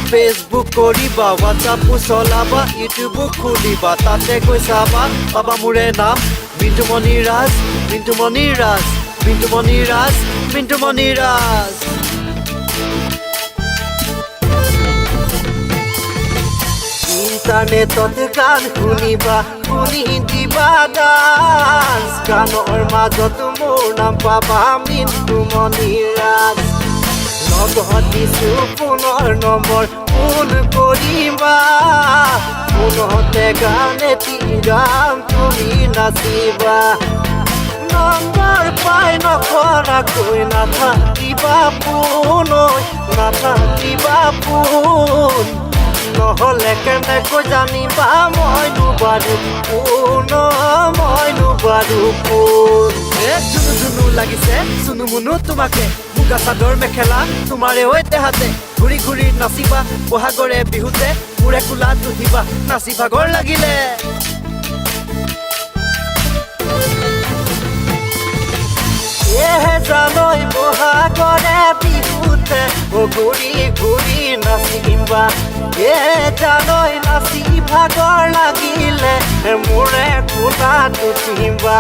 Facebook কৰিবা হোৱাটছআপো চলাবা ইউটিউবো খুলিবা তাতে গৈ চাবা পাবা মোৰে নাম মিণ্টুমণি ৰাজ মিণ্টুমণি ৰাজ মিণ্টুমণি ৰাজ মিণ্টুমণি ৰাজ ইণ্টাৰনেটত গান শুনিবা শুনি দিবা ডান্স গানৰ মাজত মোৰ নাম পাবা মিণ্টুমণি ৰাজ লগত দিছো ফোনৰ নম্বৰ ফোন কৰিবা ফোনতে গান এটি গাম তুমি নাচিবা নম্বৰ পাই নকৰাকৈ নাথাকিবা ফোন নাথাকিবা ফোন নহ'লে কেনেকৈ জানিবা মইনো বাৰু কোন মইনো বাৰু কোন জুনু জুনু লাগিছে চুনু মুনু তোমাকে মুগা চাদৰ মেখেলা তোমাৰে সৈতে হাতে ঘূৰি ঘূৰি নাচিবা বহাগৰে বিহুতে মূৰে কোলাত উঠিবা নাচি ভাগৰ লাগিলে জানৈ বহাগৰে বিহুতে ঘূৰি ঘূৰি নাচিবা জানৈ নাচি ভাগৰ লাগিলে মোৰে কোলাত উঠিবা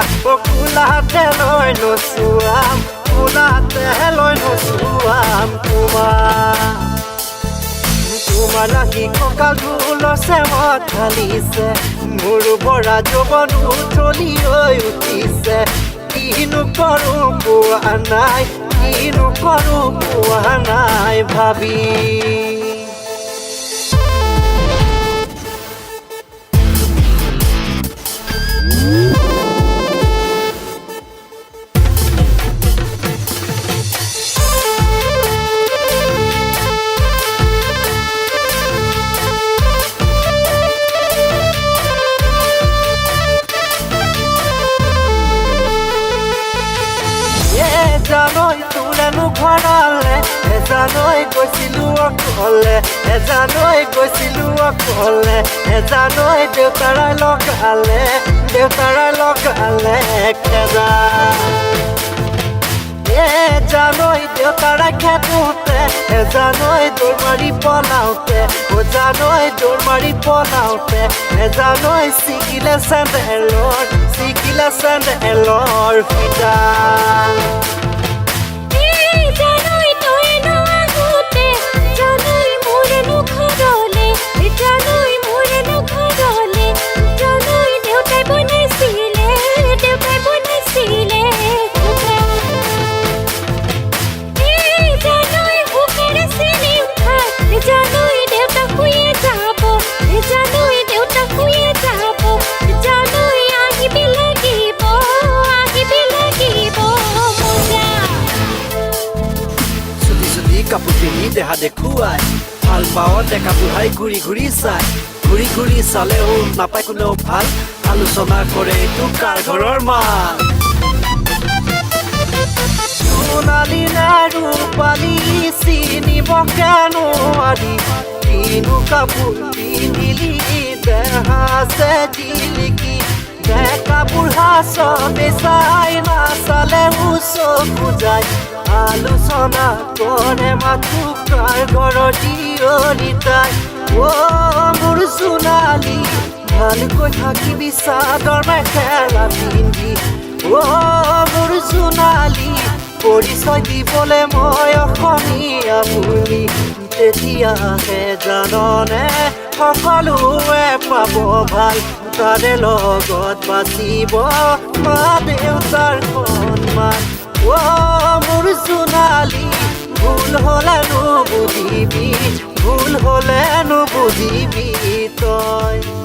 কোলাতে লৈ নচুৱাম কোলাতে লৈ নচুৱাম তোমাৰ লাগি কঁকাল ঢোলছে মত ঢালিছে মোৰ ভৰা যৌৱন উঠলি হৈ উঠিছে কিনো কৰোঁ পোৱা নাই কিনো কৰোঁ পোৱা নাই ভাবি জানৈ তোলেনো ঘৰলে জানৈ গৈছিলোঁ অকলে জানৈ গৈছিলোঁ অকলে জানৈ দেউতাৰাই লগালে খেদা জানৈ দেউতাৰাই খেদোতে জানৈ দৌৰ মাৰি পলাওঁতে জানৈ দৌৰ মাৰি পলাওঁতে জানৈ ছিগিলে চেণ্ডেলৰ ফিটা কাপোৰ পিন্ধি দেহা দেখুৱাই ভাল পাওঁ ডেকা বুঢ়াই ঘূৰি ঘূৰি চালেও নাপায় কোনেও ভাল আলোচনা কৰে এইটো কাৰ ঘৰৰ মাল সোণালী নে ৰূপালী চিনিব নোৱাৰি কিনো কাপোৰ পিন্ধিলি দেহা যে জিলিকি ডেকা বুঢ়া চবে চাই নাচালেও চকু যায় আলোচনা কৰে মাথো কাৰ ঘৰৰ জীয়ৰী তাই মোৰ সোণালী ভালকৈ থাকিবি চাদৰ মেখেলা পিন্ধি মোৰ সোণালী পৰিচয় দিবলৈ মই অসমীয়া বুলি তেতিয়াহে জাননে সকলোৱে পাব ভাল তাৰে লগত বাচিব মা দেউতাৰ সন্মান মোৰ সোণালী ভুল হ'লে নুবুজিবি তই